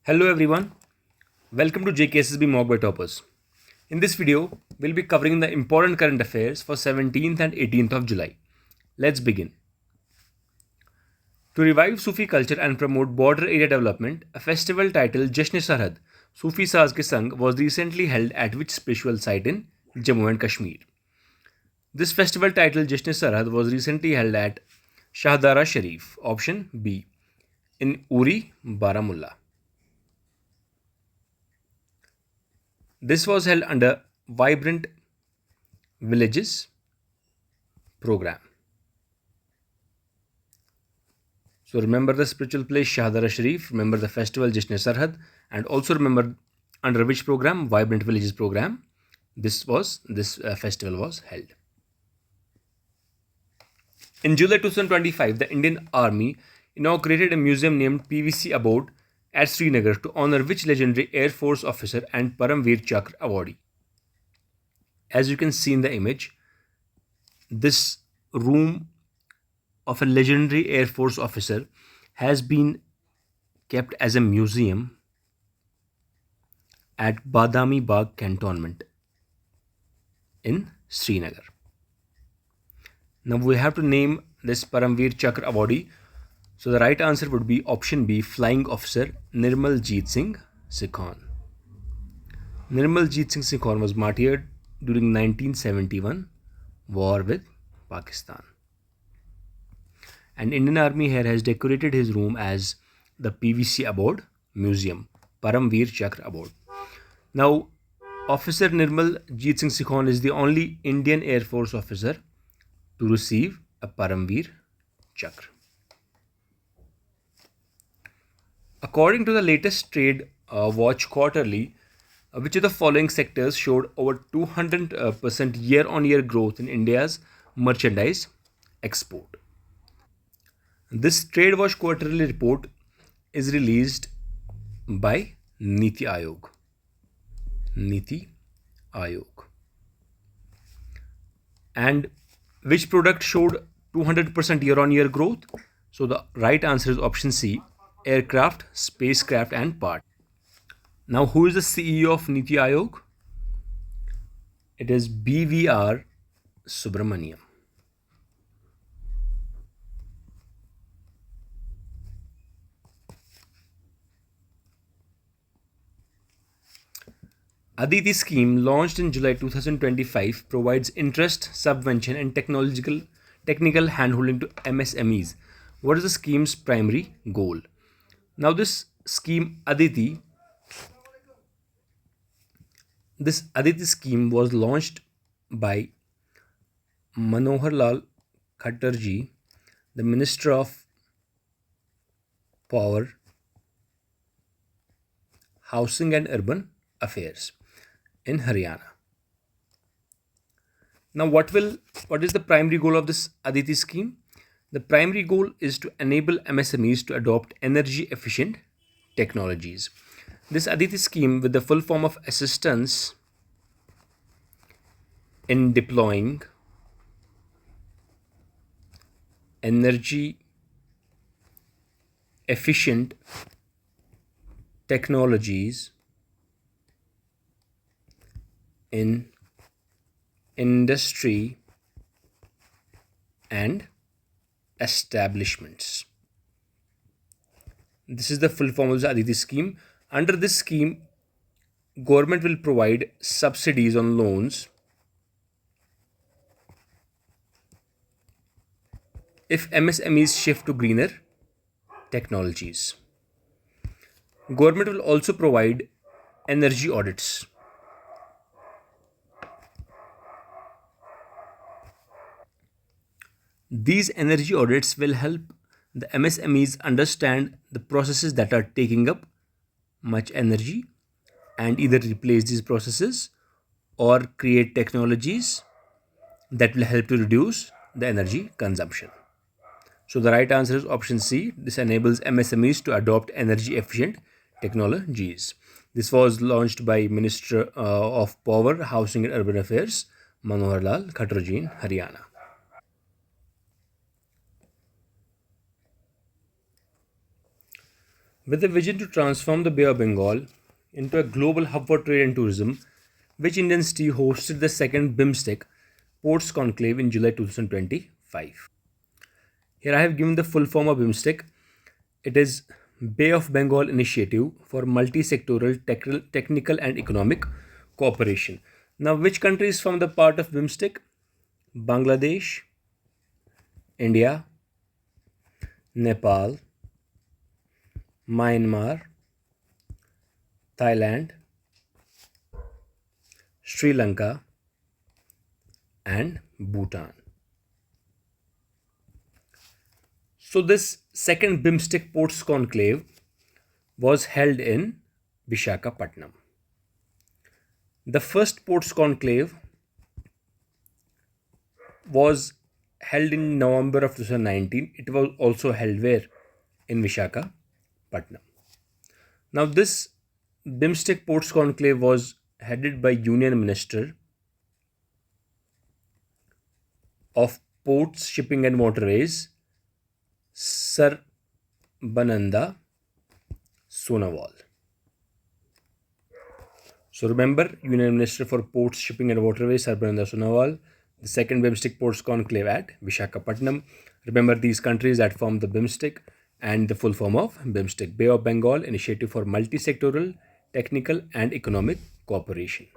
Hello everyone, welcome to JKSSB Mock by Toppers. In this video, we'll be covering the important current affairs for 17th and 18th of July. Let's begin. To revive Sufi culture and promote border area development, a festival titled Jashn Sarhad, Sufi Saaz Ke Sang was recently held at which spiritual site in Jammu and Kashmir? This festival titled Jashn Sarhad was recently held at Shahdara Sharif, option B, in Uri, Baramulla. This was held under Vibrant Villages program. So remember the spiritual place Shahdara Sharif, remember the festival Jishn Sarhad, and also remember under which program, Vibrant Villages program, this festival was held. In July 2025, the Indian Army inaugurated a museum named PVC Abode at Srinagar to honor which legendary Air Force officer and Paramveer Chakra awardee. As you can see in the image, this room of a legendary Air Force officer has been kept as a museum at Badami Bagh Cantonment in Srinagar. Now we have to name this Paramveer Chakra awardee. So the right answer would be option B, Flying Officer Nirmal Jeet Singh Sikhon. Nirmal Jeet Singh Sikhon was martyred during 1971 war with Pakistan. And Indian Army here has decorated his room as the PVC Abode Museum, Paramveer Chakra Abode. Now, Officer Nirmal Jeet Singh Sikhon is the only Indian Air Force officer to receive a Paramveer Chakra. According to the latest Trade Watch Quarterly, which of the following sectors showed over 200% year-on-year growth in India's merchandise export? This Trade Watch Quarterly report is released by Niti Aayog. Niti Aayog. And which product showed 200% year-on-year growth? So the right answer is option C, aircraft, spacecraft and parts. Now who is the CEO of Niti Aayog? It is BVR Subramaniam. Aditi scheme launched in July 2025 provides interest, subvention and technical handholding to MSMEs. What is the scheme's primary goal? Now this Aditi scheme was launched by Manohar Lal Khattarji, the Minister of Power, Housing and Urban Affairs in Haryana. Now what is the primary goal of this Aditi scheme? The primary goal is to enable MSMEs to adopt energy efficient technologies. This Aditi scheme, with the full form of Assistance in Deploying Energy Efficient Technologies in Industry and Establishments. This is the full form of the Aditi scheme. Under this scheme, government will provide subsidies on loans if MSMEs shift to greener technologies. Government will also provide energy audits. These energy audits will help the MSMEs understand the processes that are taking up much energy and either replace these processes or create technologies that will help to reduce the energy consumption. So the right answer is option C. This enables MSMEs to adopt energy efficient technologies. This was launched by Minister of Power, Housing and Urban Affairs, Manohar Lal Khattarji in Haryana. With a vision to transform the Bay of Bengal into a global hub for trade and tourism, which Indian city hosted the second BIMSTEC Ports Conclave in July 2025. Here I have given the full form of BIMSTEC. It is Bay of Bengal Initiative for Multi-Sectoral Technical and Economic Cooperation. Now, which countries form the part of BIMSTEC? Bangladesh, India, Nepal, Myanmar, Thailand, Sri Lanka, and Bhutan. So this second BIMSTEC Ports Conclave was held in Vishakhapatnam. The first Ports Conclave was held in November of 2019. It was also held where? In Vishakhapatnam. Now this BIMSTEC Ports Conclave was headed by Union Minister of Ports, Shipping and Waterways, Sarbananda Sonowal. So remember, Union Minister for Ports, Shipping and Waterways, Sarbananda Sonowal. The second BIMSTEC Ports Conclave at Vishakhapatnam. Remember these countries that form the BIMSTEC and the full form of BIMSTEC, Bay of Bengal Initiative for Multi-Sectoral, Technical and Economic Cooperation.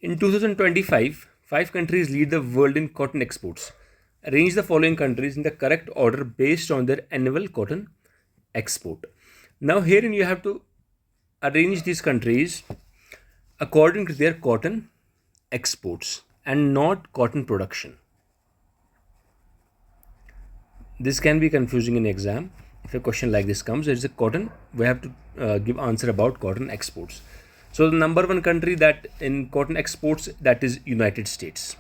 In 2025, 5 countries lead the world in cotton exports. Arrange the following countries in the correct order based on their annual cotton export. Now herein you have to arrange these countries according to their cotton exports and not cotton production. This can be confusing in exam. If a question like this comes, there is a cotton, we have to give answer about cotton exports. So the number one country that in cotton exports, that is United States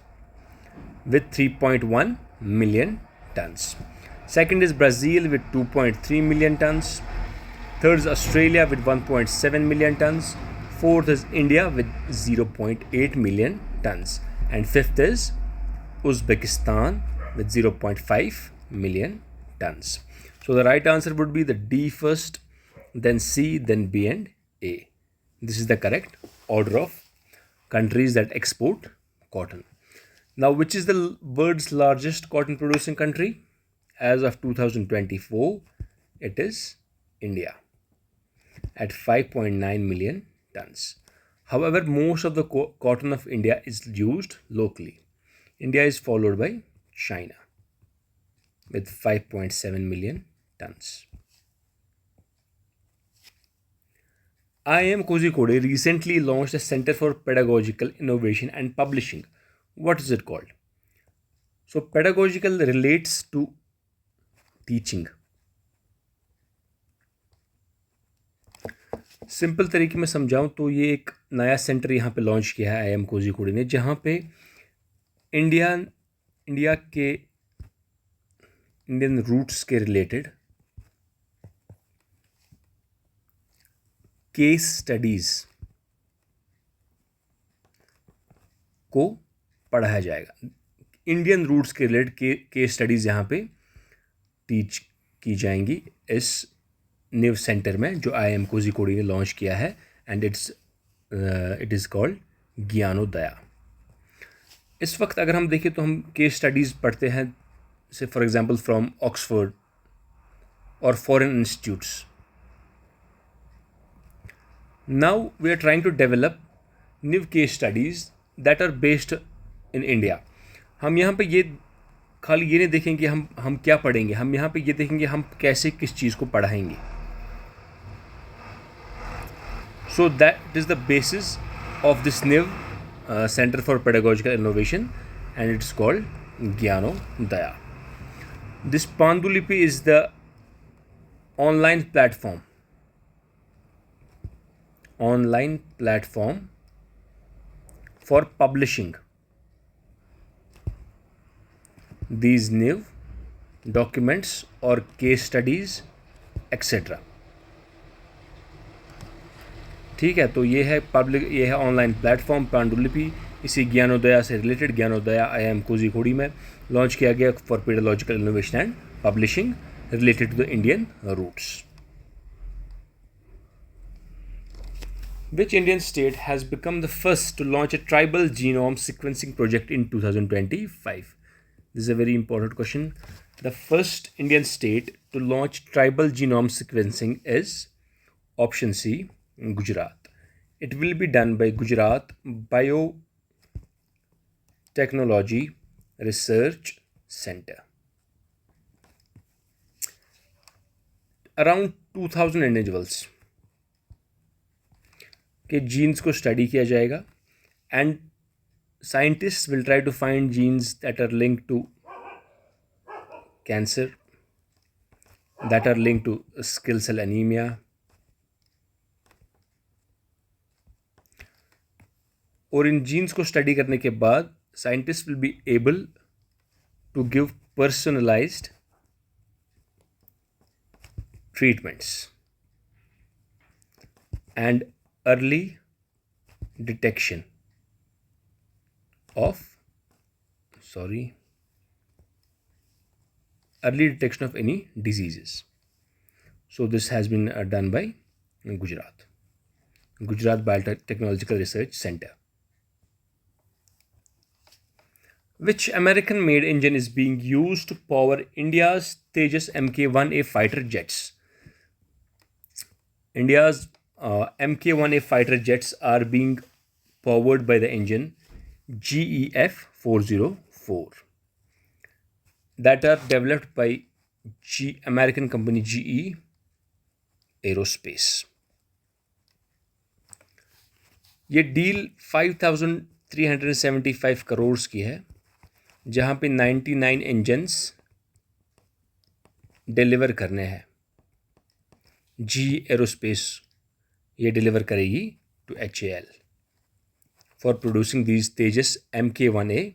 with 3.1 million tons. Second is Brazil with 2.3 million tons. Third is Australia with 1.7 million tons. Fourth is India with 0.8 million tons. And fifth is Uzbekistan with 0.5 million tons. So the right answer would be the D first, then C, then B and A. This is the correct order of countries that export cotton. Now, which is the world's largest cotton producing country? As of 2024, it is India at 5.9 million tons. However, most of the cotton of India is used locally. India is followed by China with 5.7 million tons. IIM Kozhikode recently launched a Center for Pedagogical Innovation and Publishing. What is it called? So pedagogical relates to teaching. Simple तरीके में समझाऊं तो ये एक नया centre यहाँ पे launch किया है IIM कोझिकोड ने, जहाँ पे इंडियन रूट्स के रिलेटेड केस स्टडीज को पढ़ाया जाएगा. इंडियन रूट्स के रिलेटेड केस स्टडीज यहाँ पे टीच की जाएंगी इस न्यू सेंटर में जो IIM कोझिकोड ने लॉन्च किया है. And it is called Gyanodaya. इस वक्त अगर हम देखें तो हम केस स्टडीज़ पढ़ते हैं, say for example from Oxford और foreign institutes. Now we are trying to develop new case studies that are based in India. हम यहाँ पे ये खाली ये नहीं देखेंगे कि हम क्या पढ़ेंगे, हम यहाँ पे ये देखेंगे हम कैसे किस चीज़ को पढ़ाएंगे. So that is the basis of this new Center for Pedagogical Innovation, and it's called Gyanoodaya. This Pandulipi is the online platform for publishing these new documents or case studies etc. ठीक है, तो ये है online platform पांडुलिपि. इसी ज्ञानोदया से related ज्ञानोदया IIM Kozhikode में launch किया गया for pedagogical innovation and publishing. related to the Indian roots. Which Indian state has become the first to launch a tribal genome sequencing project in 2025? This is a very important question. The first Indian state to launch tribal genome sequencing is option C, Gujarat. It will be done by Gujarat Biotechnology Research Center. Around 2000 individuals के jeans को study किया जाएगा and scientists will try to find genes that are linked to cancer, that are linked to sickle cell anemia, और इन jeans को study करने के बाद scientist will be able to give personalised treatments and early detection of any diseases. So this has been done by Gujarat Biotechnological Research Center. Which American made engine is being used to power India's Tejas Mk1A fighter jets? India's Mk1A fighter jets are being powered by the engine GEF 404 that are developed by American company GE Aerospace. ये deal 5375 crore की है, जहाँ पे 99 engines deliver करने हैं. G aerospace ये deliver करेगी to HAL for producing these Tejas Mk1A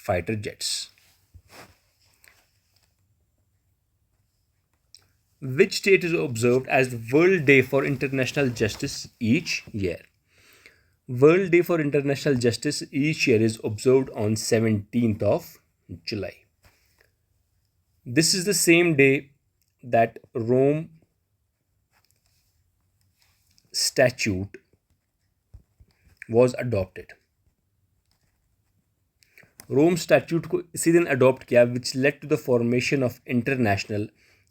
fighter jets. Which state is observed as the World Day for International Justice each year? World Day for International Justice each year is observed on 17th of July. This is the same day that Rome Statute was adopted. Rome Statute को इसी दिन adopt किया, which led to the formation of International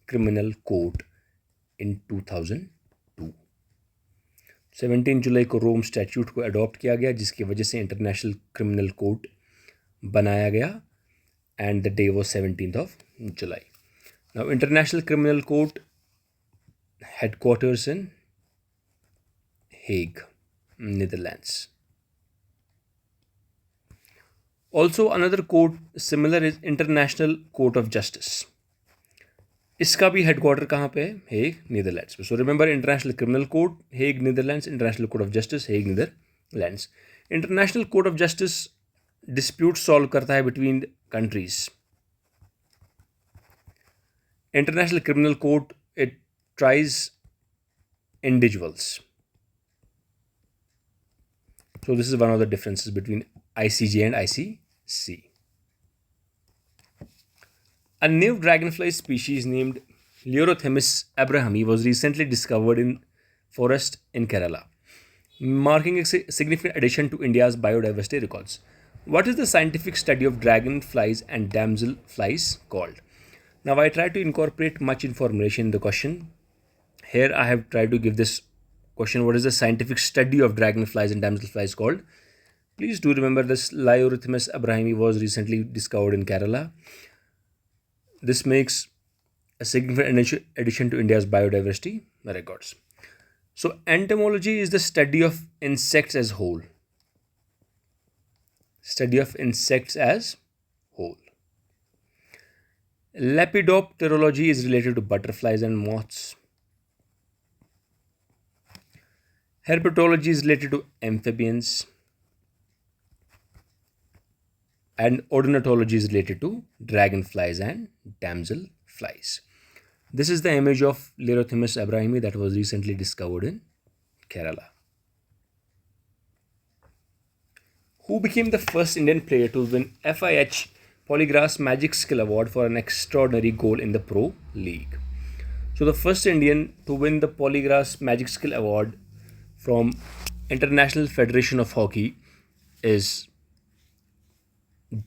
Criminal Court in 2002. 17 जुलाई को रोम statute को adopt किया गया, जिसकी वजह से इंटरनेशनल क्रिमिनल कोर्ट बनाया गया and the day was 17th of July. Now International Criminal Court headquarters in Hague, Netherlands. Also another court similar is International Court of Justice. इसका भी हेडक्वार्टर कहाँ पे है? हेग, नीदरलैंड्स में. So remember international criminal court Hague Netherlands, international court of justice Hague Netherlands. International court of justice dispute solve करता है between countries. International criminal court it tries individuals. So this is one of the differences between ICJ and ICC. A new dragonfly species named Leurothemis abrahami was recently discovered in forest in Kerala, marking a significant addition to India's biodiversity records. What is the scientific study of dragonflies and damselflies called? Now I tried to incorporate much information in the question. Here I have tried to give this question: what is the scientific study of dragonflies and damselflies called? Please do remember this Leurothemis abrahami was recently discovered in Kerala. This makes a significant addition to India's biodiversity records. So entomology is the study of insects as whole. Study of insects as whole. Lepidopterology is related to butterflies and moths. Herpetology is related to amphibians, and ornithology is related to dragonflies and damselflies. This is the image of Leurothemis abrahami that was recently discovered in Kerala. Who became the first Indian player to win FIH Polygraph's Magic Skill Award for an extraordinary goal in the Pro League. So the first Indian to win the Polygraph's Magic Skill Award from International Federation of Hockey is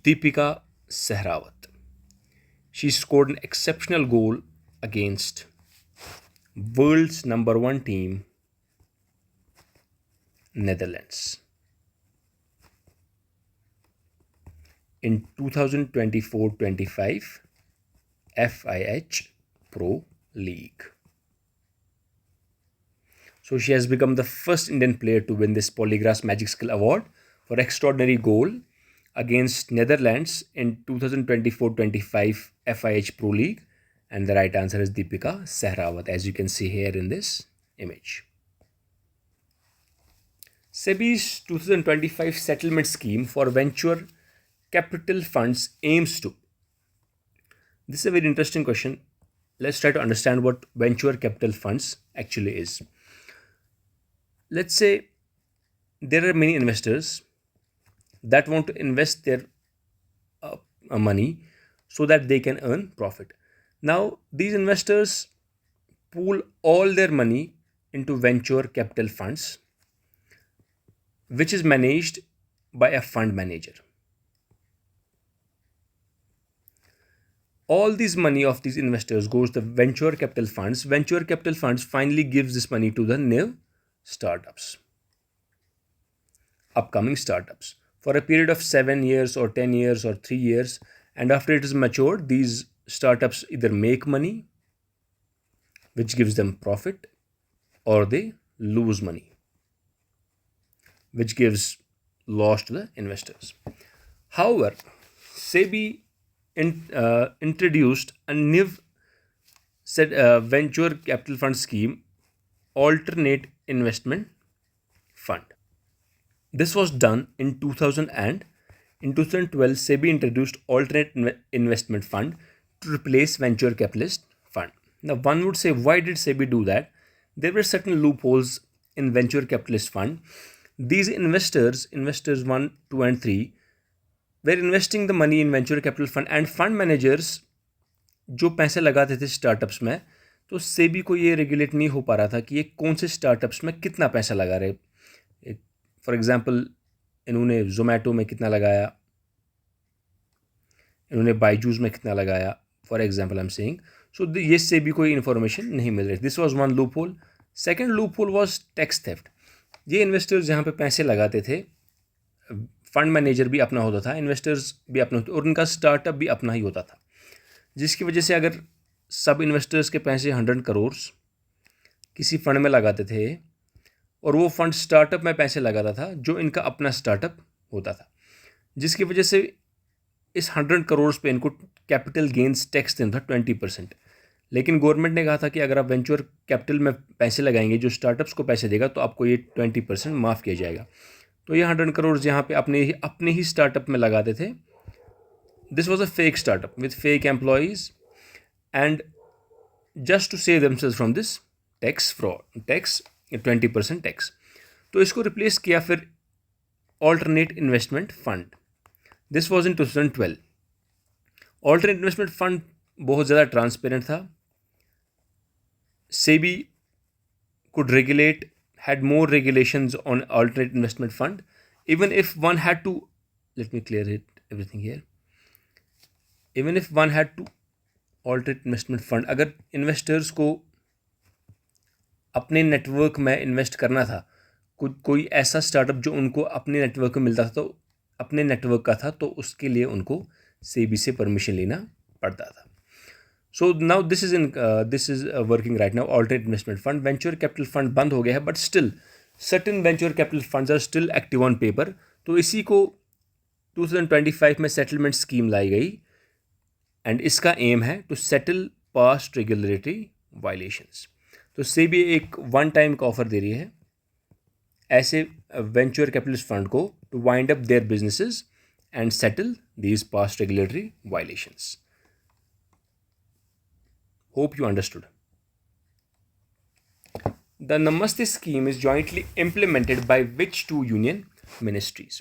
Deepika Sehrawat. She scored an exceptional goal against world's number one team, Netherlands, in 2024-25 FIH Pro League. So she has become the first Indian player to win this Polygraph's Magic Skill Award for extraordinary goal against Netherlands in 2024-25 FIH Pro League, and the right answer is Deepika Sehrawat, as you can see here in this image. SEBI's 2025 settlement scheme for venture capital funds aims to. This is a very interesting question. Let's try to understand what venture capital funds actually is. Let's say there are many investors that want to invest their money so that they can earn profit. Now, these investors pool all their money into venture capital funds, which is managed by a fund manager. All this money of these investors goes to venture capital funds. Venture capital funds finally gives this money to the new startups, upcoming startups, for a period of 7 years or 10 years or 3 years. And after it is matured, these startups either make money, which gives them profit, or they lose money, which gives loss to the investors. However, SEBI introduced a new venture capital fund scheme, Alternate Investment Fund. This was done in 2000, and in 2012 SEBI introduced Alternate Investment Fund to replace venture capitalist fund. Now one would say, why did SEBI do that? There were certain loopholes in venture capitalist fund. These investors 1, 2 and 3 were investing the money in venture capital fund, and fund managers जो पैसे लगाते थे startups में, तो सेबी को ये regulate नहीं हो पा रहा था कि ये कौन से स्टार्टअप्स में कितना पैसा लगा रहे. फॉर एग्जांपल, इन्होंने जोमेटो में कितना लगाया, इन्होंने बाईजूस में कितना लगाया, for example I am saying. So ये सेबी को इन्फॉर्मेशन नहीं मिल रही. This was one loophole. Second loophole was tax theft. ये इन्वेस्टर्स जहाँ पे पैसे लगाते थे, फंड मैनेजर भी अपना होता था, इन्वेस्टर्स भी अपना होते, और उनका स्टार्टअप भी अपना ही होता था, जिसकी वजह से अगर सब इन्वेस्टर्स के पैसे 100 करोड़ किसी फंड में लगाते थे और वो फंड स्टार्टअप में पैसे लगाता था जो इनका अपना स्टार्टअप होता था, जिसकी वजह से इस 100 करोड़ पे इनको कैपिटल गेंस टैक्स देना था 20%. लेकिन गवर्नमेंट ने कहा था कि अगर आप वेंचर कैपिटल में पैसे लगाएंगे जो स्टार्टअप्स को पैसे देगा, तो आपको ये 20% माफ़ किया जाएगा. तो ये 100 करोड़ यहाँ पे अपने ही स्टार्टअप में लगाते थे. This was a fake startup with fake employees, and just to save themselves from this tax fraud, tax 20% tax. तो इसको रिप्लेस किया फिर alternate investment fund. This was in 2012. Alternate investment fund बहुत ज़्यादा ट्रांसपेरेंट था. SEBI could regulate, had more regulations on alternate investment fund. Even if one had to, let me clear it everything here. Even if one had to alternate investment fund, अगर investors को अपने network में invest करना था, कोई ऐसा startup जो उनको अपने नेटवर्क में मिलता था, तो अपने नेटवर्क का था, तो उसके लिए उनको SEBI से परमिशन लेना पड़ता था. So now this is working right now. Alternate investment fund, venture capital fund बंद हो गया है, but still certain venture capital funds are still active on paper. तो इसी को 2025 में सेटलमेंट स्कीम लाई गई, एंड इसका एम है to settle past regulatory violations. तो SEBI एक वन टाइम का ऑफर दे रही है ऐसे वेंचर कैपिटलिस्ट फंड को to wind up their businesses and settle these past regulatory violations. Hope you understood. The Namaste scheme is jointly implemented by which two union ministries?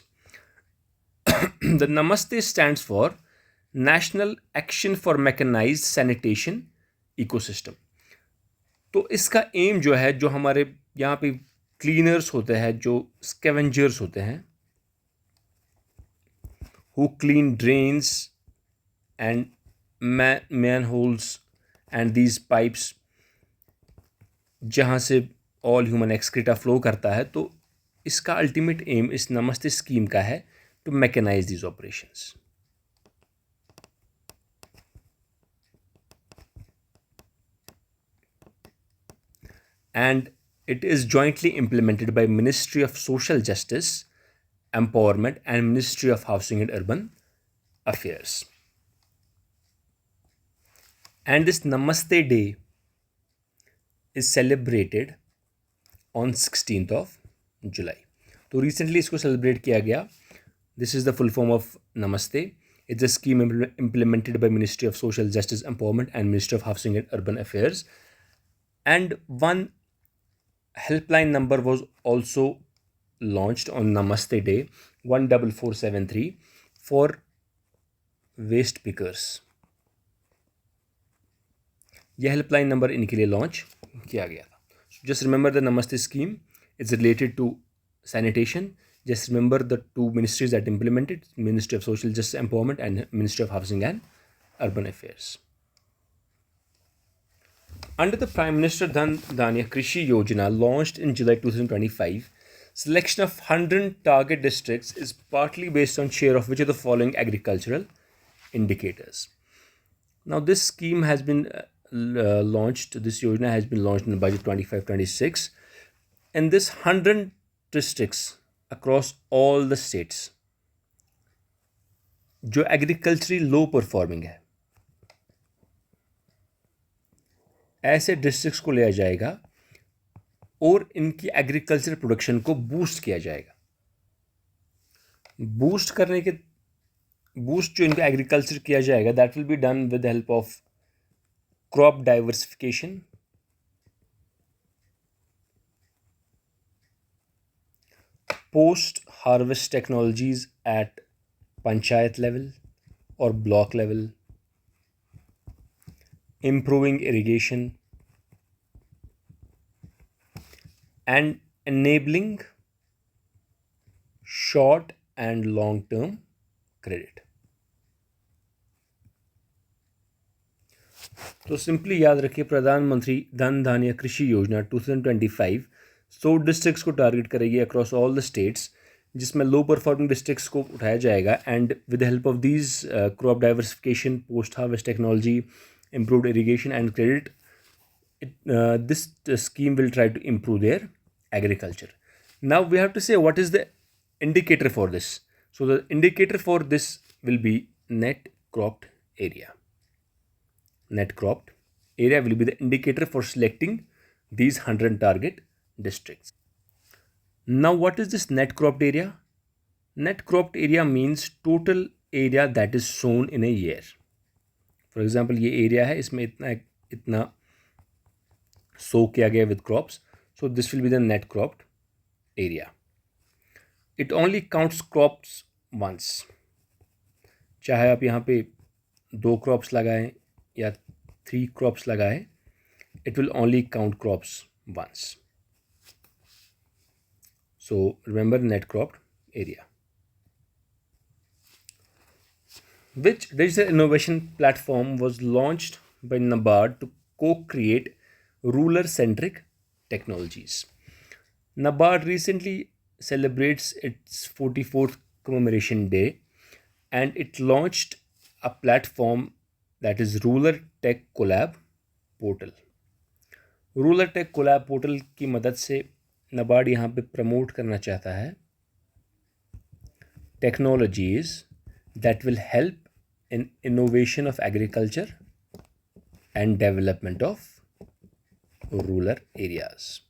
The Namaste stands for national action for mechanised sanitation ecosystem. तो इसका M जो है, जो हमारे यहाँ पे cleaners होते हैं, जो स्कैवेंजर्स होते हैं, who clean drains and manholes and these pipes जहाँ से ऑल ह्यूमन एक्सक्रीटा फ्लो करता है, तो इसका अल्टीमेट एम इस नमस्ते स्कीम का है to mechanise these operations. And it is jointly implemented by Ministry of Social Justice, Empowerment and Ministry of Housing and Urban Affairs. And this Namaste Day is celebrated on 16th of July. तो recently इसको celebrate किया गया. This is the full form of Namaste. It's a scheme implemented by Ministry of Social Justice, Empowerment and Ministry of Housing and Urban Affairs. And one helpline number was also launched on Namaste Day, 14473 for waste pickers. यह helpline number इनके लिए launch किया गया था. Just remember the Namaste scheme is related to sanitation. Just remember the two ministries that implemented: Ministry of Social Justice Empowerment and Ministry of Housing and Urban Affairs. Under the Prime Minister Dhan Dhanya Krishi Yojana launched in July 2025, selection of 100 target districts is partly based on share of which of the following agricultural indicators. Now this scheme has been launched, this Yojana has been launched in the budget 25-26, and this 100 districts across all the states जो agriculturally लो performing है, ऐसे districts को लिया जाएगा और इनकी agriculture production को boost किया जाएगा. बूस्ट जो इनका एग्रीकल्चर किया जाएगा, that will be done with the help of crop diversification, post harvest technologies at panchayat level or block level, improving irrigation, and enabling short and long term credit. तो simply याद रखिए, प्रधानमंत्री धन धान्य कृषि योजना 2025 100 डिस्ट्रिक्ट्स को टारगेट करेगी अक्रॉस ऑल द स्टेट्स, जिसमें लो परफॉर्मिंग डिस्ट्रिक्ट्स को उठाया जाएगा. And with the help of these crop diversification, post harvest technology, improved irrigation and credit, this scheme will try to improve their agriculture. Now we have to say what is the indicator for this. So the indicator for this will be net cropped area. Net cropped area will be the indicator for selecting these 100 target districts. Now what is this net cropped area? Net cropped area means total area that is sown in a year. For example, ये area है, इसमें इतना sow किया गया with crops, so this will be the net cropped area. It only counts crops once. चाहे आप यहाँ पे 2 crops लगाएं या 3 crops लगाएं, it will only count crops once. So remember net cropped area. Which digital innovation platform was launched by NABARD to co-create ruler-centric technologies? NABARD recently celebrates its 44th commemoration day, and it launched a platform that is Ruler Tech Collab Portal. Ruler Tech Collab Portal की मदद से NABARD यहाँ पे promote करना चाहता है technologies that will help in innovation of agriculture and development of rural areas.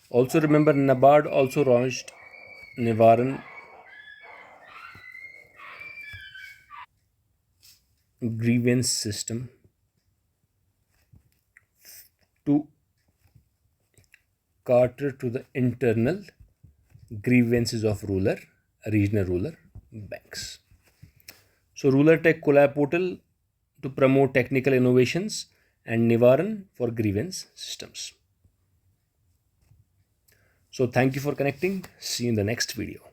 Also remember, NABARD also launched Nivaran grievance system to cater to the internal grievances of regional rural banks. So Ruler Tech Collab Portal to promote technical innovations and Nivaran for grievance systems. So thank you for connecting. See you in the next video.